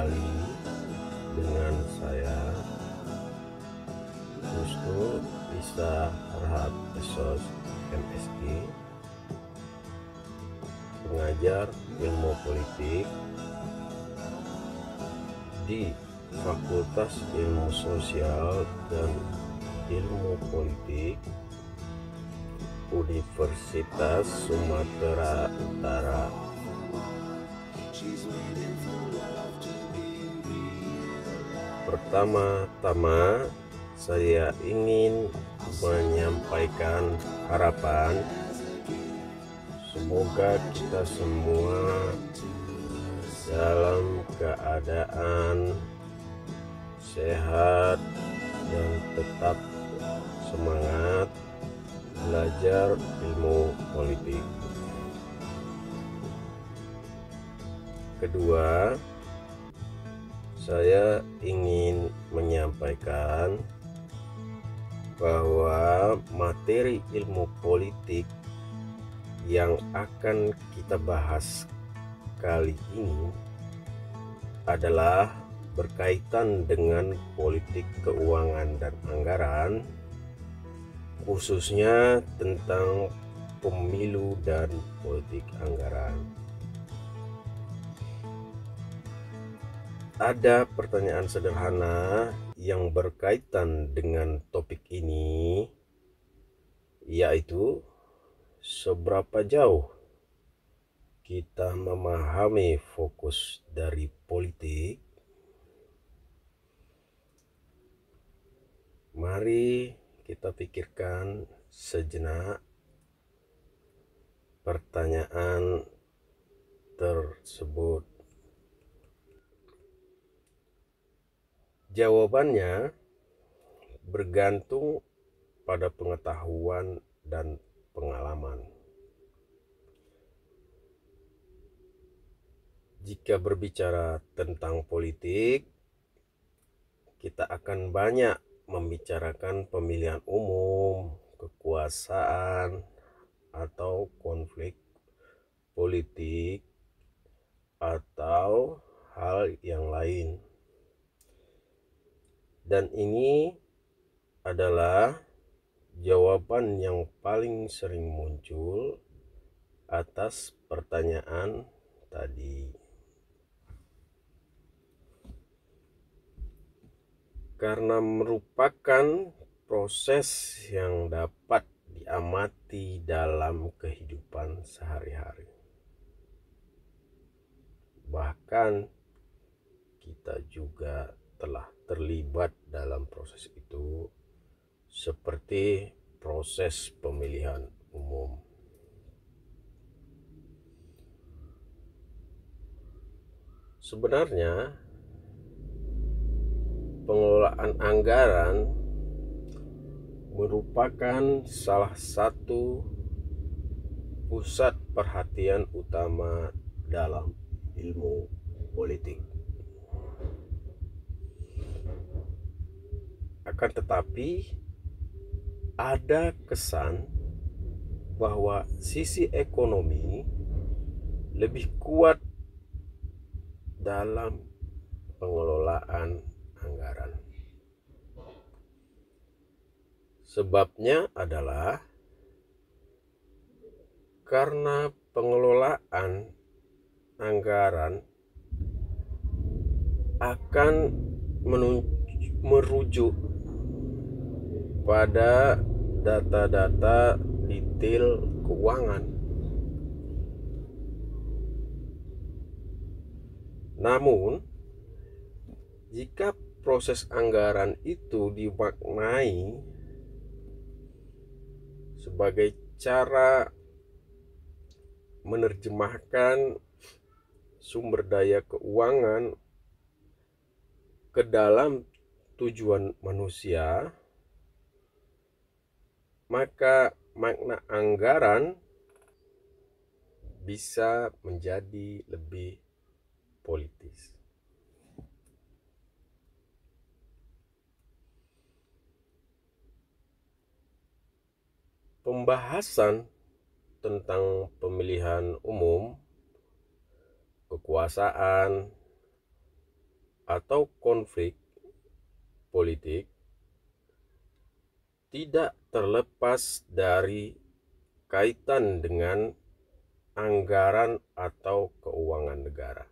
kembali dengan saya Wisnu Isa Harhat Esos MSI, pengajar ilmu politik di Fakultas Ilmu Sosial dan Ilmu Politik Universitas Sumatera Utara. Pertama-tama saya ingin menyampaikan harapan semoga kita semua dalam keadaan sehat dan tetap semangat belajar ilmu politik. Kedua, saya ingin menyampaikan bahwa materi ilmu politik yang akan kita bahas kali ini adalah berkaitan dengan politik keuangan dan anggaran, khususnya tentang pemilu dan politik anggaran. Ada pertanyaan sederhana yang berkaitan dengan topik ini, yaitu seberapa jauh kita memahami fokus dari politik. Mari kita pikirkan sejenak pertanyaan tersebut. Jawabannya bergantung pada pengetahuan dan pengalaman. Jika berbicara tentang politik, kita akan banyak membicarakan pemilihan umum, kekuasaan, atau konflik politik, atau hal yang lain. Dan ini adalah jawaban yang paling sering muncul atas pertanyaan tadi. Karena merupakan proses yang dapat diamati dalam kehidupan sehari-hari. Bahkan kita juga telah terlibat dalam proses itu, seperti proses pemilihan umum. Sebenarnya pengelolaan anggaran merupakan salah satu pusat perhatian utama dalam ilmu politik. Akan tetapi ada kesan bahwa sisi ekonomi lebih kuat dalam pengelolaan anggaran. Sebabnya adalah karena pengelolaan anggaran akan merujuk pada data-data detail keuangan. Namun, jika proses anggaran itu dimaknai sebagai cara menerjemahkan sumber daya keuangan ke dalam tujuan manusia, maka makna anggaran bisa menjadi lebih politis. Pembahasan tentang pemilihan umum, kekuasaan, atau konflik politik tidak terlepas dari kaitan dengan anggaran atau keuangan negara.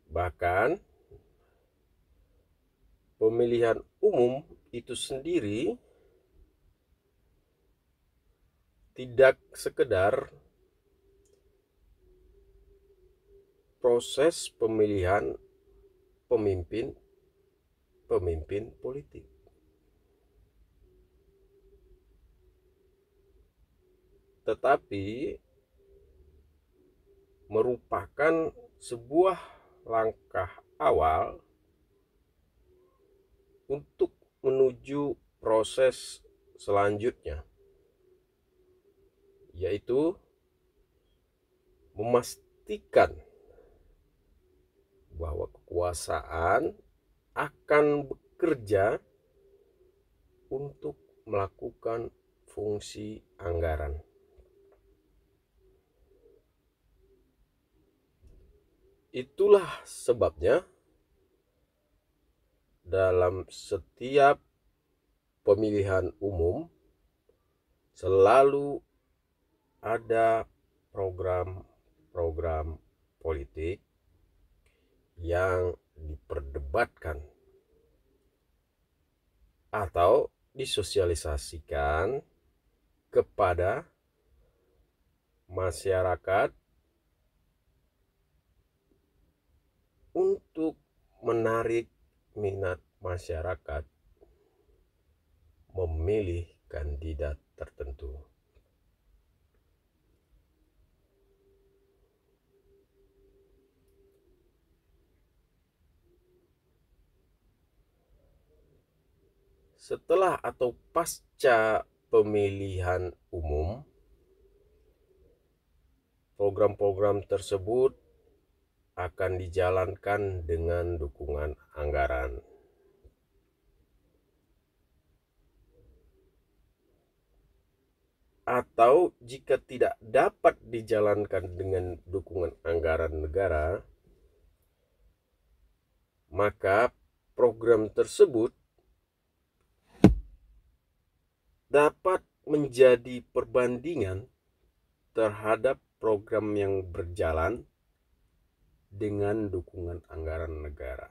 Bahkan pemilihan umum itu sendiri tidak sekedar proses pemilihan pemimpin politik, tetapi merupakan sebuah langkah awal untuk menuju proses selanjutnya, yaitu memastikan bahwa kekuasaan akan bekerja untuk melakukan fungsi anggaran. Itulah sebabnya dalam setiap pemilihan umum selalu ada program-program politik yang diperdebatkan atau disosialisasikan kepada masyarakat untuk menarik minat masyarakat memilih kandidat tertentu. Setelah atau pasca pemilihan umum, program-program tersebut akan dijalankan dengan dukungan anggaran. Atau jika tidak dapat dijalankan dengan dukungan anggaran negara, maka program tersebut dapat menjadi perbandingan terhadap program yang berjalan dengan dukungan anggaran negara.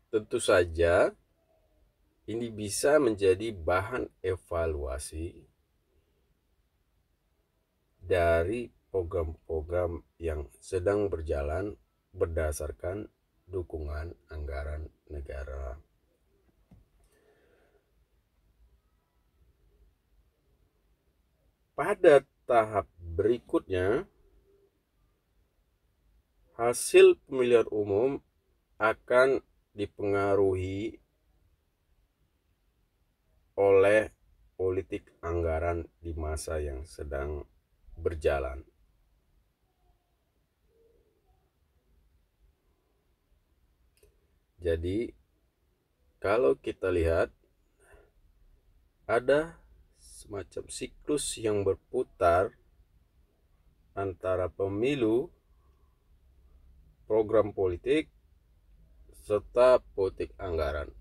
Tentu saja ini bisa menjadi bahan evaluasi dari program-program yang sedang berjalan berdasarkan dukungan anggaran negara. Pada tahap berikutnya, hasil pemilihan umum akan dipengaruhi oleh politik anggaran di masa yang sedang berjalan. Jadi, kalau kita lihat ada semacam siklus yang berputar antara pemilu, program politik, serta politik anggaran.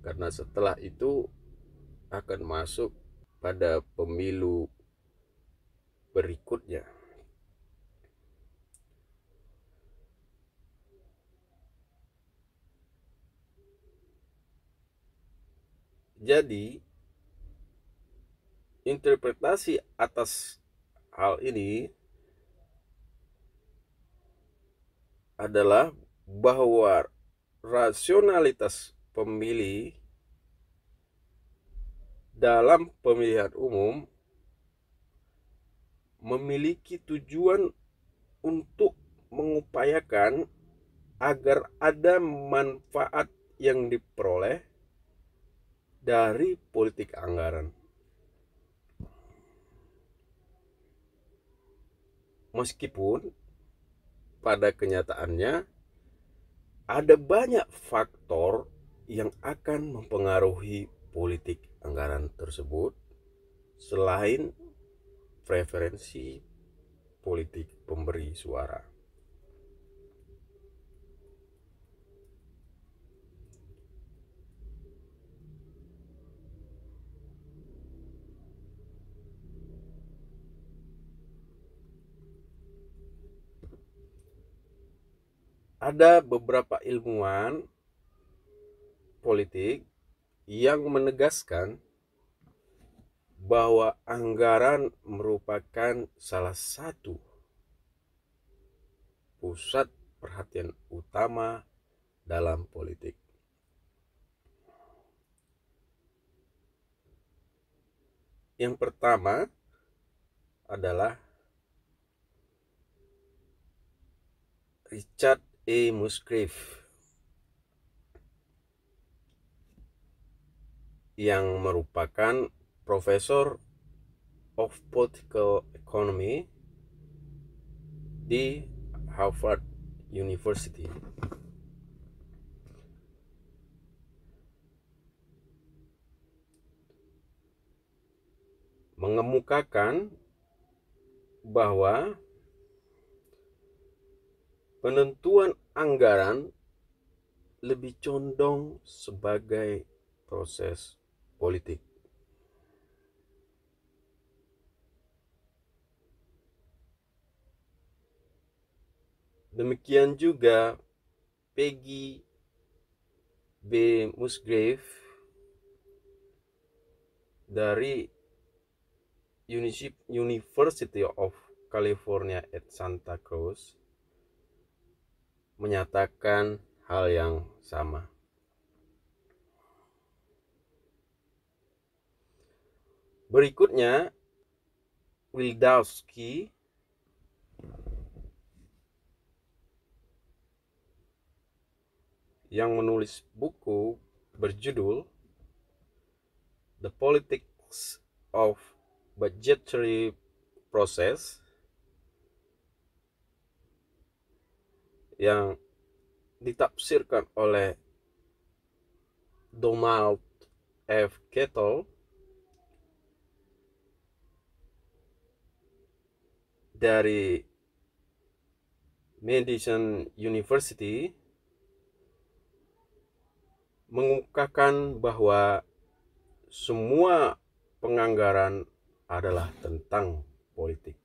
Karena setelah itu akan masuk pada pemilu berikutnya. Jadi, interpretasi atas hal ini adalah bahwa rasionalitas pemilih dalam pemilihan umum memiliki tujuan untuk mengupayakan agar ada manfaat yang diperoleh dari politik anggaran. Meskipun pada kenyataannya ada banyak faktor yang akan mempengaruhi politik anggaran tersebut selain preferensi politik pemberi suara. Ada beberapa ilmuwan politik yang menegaskan bahwa anggaran merupakan salah satu pusat perhatian utama dalam politik. Yang pertama adalah Richard E. Musgrave yang merupakan Profesor of Political Economy di Harvard University. Mengemukakan bahwa penentuan anggaran lebih condong sebagai proses politik. Demikian juga Peggy B. Musgrave dari University of California at Santa Cruz menyatakan hal yang sama. Berikutnya, Wildawski yang menulis buku berjudul The Politics of Budgetary Process yang ditafsirkan oleh Donald F. Kettle dari Madison University mengungkapkan bahwa semua penganggaran adalah tentang politik.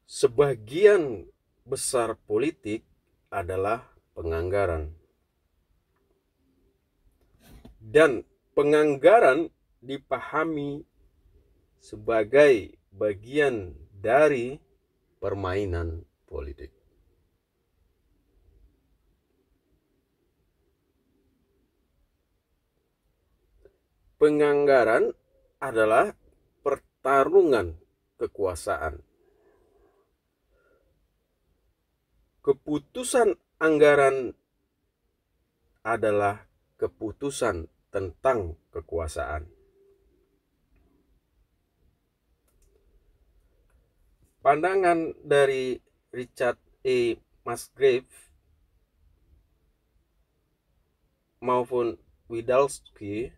Sebagian besar politik adalah penganggaran. Dan penganggaran dipahami sebagai bagian dari permainan politik. Penganggaran adalah pertarungan kekuasaan. Keputusan anggaran adalah keputusan tentang kekuasaan. Pandangan dari Richard E. Musgrave maupun Wildawski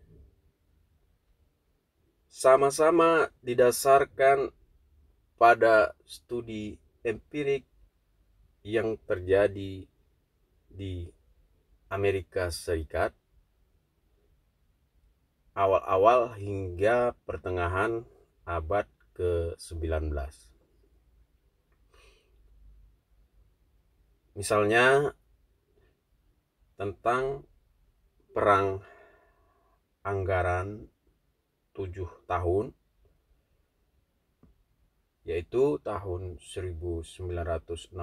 sama-sama didasarkan pada studi empirik yang terjadi di Amerika Serikat awal-awal hingga pertengahan abad ke-19. Misalnya tentang perang anggaran 7 tahun, yaitu tahun 1966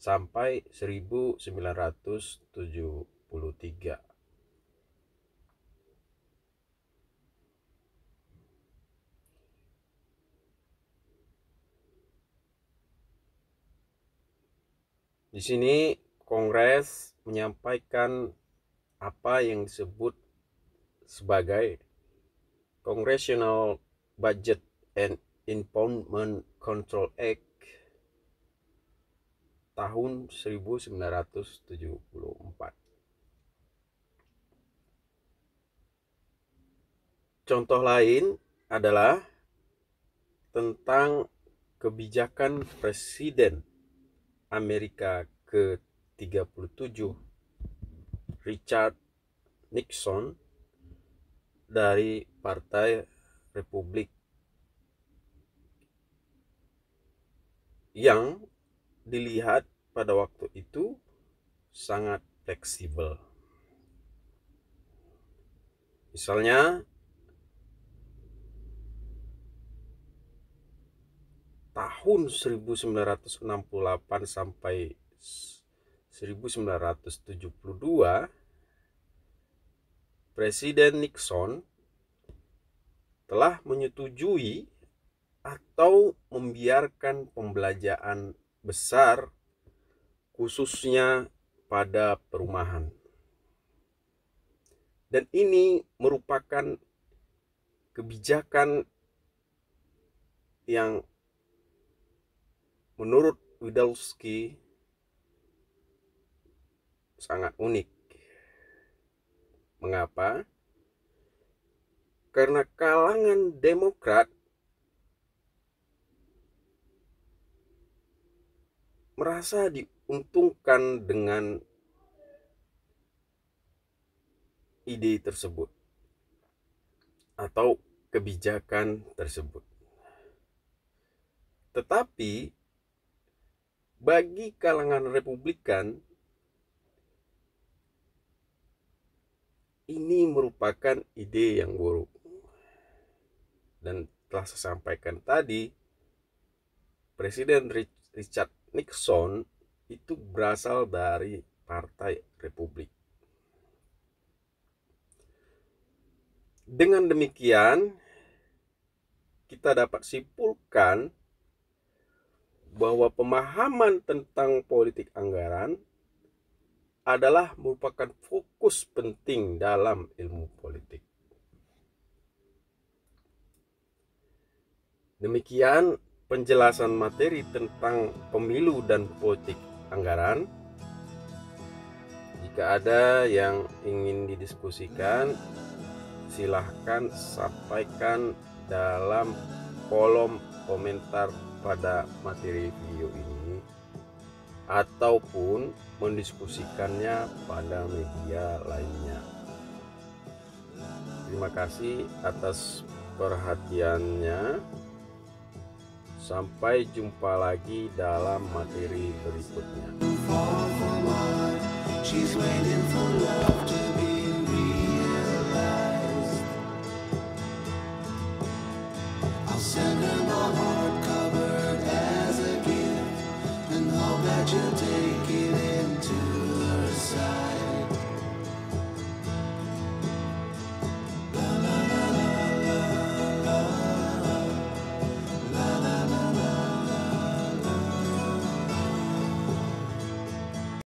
sampai 1973. Di sini Kongres menyampaikan apa yang disebut sebagai Congressional Budget and Impoundment Control Act tahun 1974. Contoh lain adalah tentang kebijakan Presiden Amerika ke-37 Richard Nixon dari Partai Republik, yang dilihat pada waktu itu sangat fleksibel. Misalnya tahun 1968 sampai 1972, Presiden Nixon telah menyetujui atau membiarkan pembelanjaan besar khususnya pada perumahan. Dan ini merupakan kebijakan yang menurut Widawski sangat unik. Mengapa? Karena kalangan Demokrat merasa diuntungkan dengan ide tersebut atau kebijakan tersebut. Tetapi bagi kalangan Republikan, ini merupakan ide yang buruk. Dan telah saya sampaikan tadi, Presiden Richard Nixon itu berasal dari Partai Republik. Dengan demikian, kita dapat simpulkan bahwa pemahaman tentang politik anggaran adalah merupakan fokus penting dalam ilmu politik. Demikian penjelasan materi tentang pemilu dan politik anggaran. Jika ada yang ingin didiskusikan, silahkan sampaikan dalam kolom komentar pada materi video ini ataupun mendiskusikannya pada media lainnya. Terima kasih atas perhatiannya. Sampai jumpa lagi dalam materi berikutnya.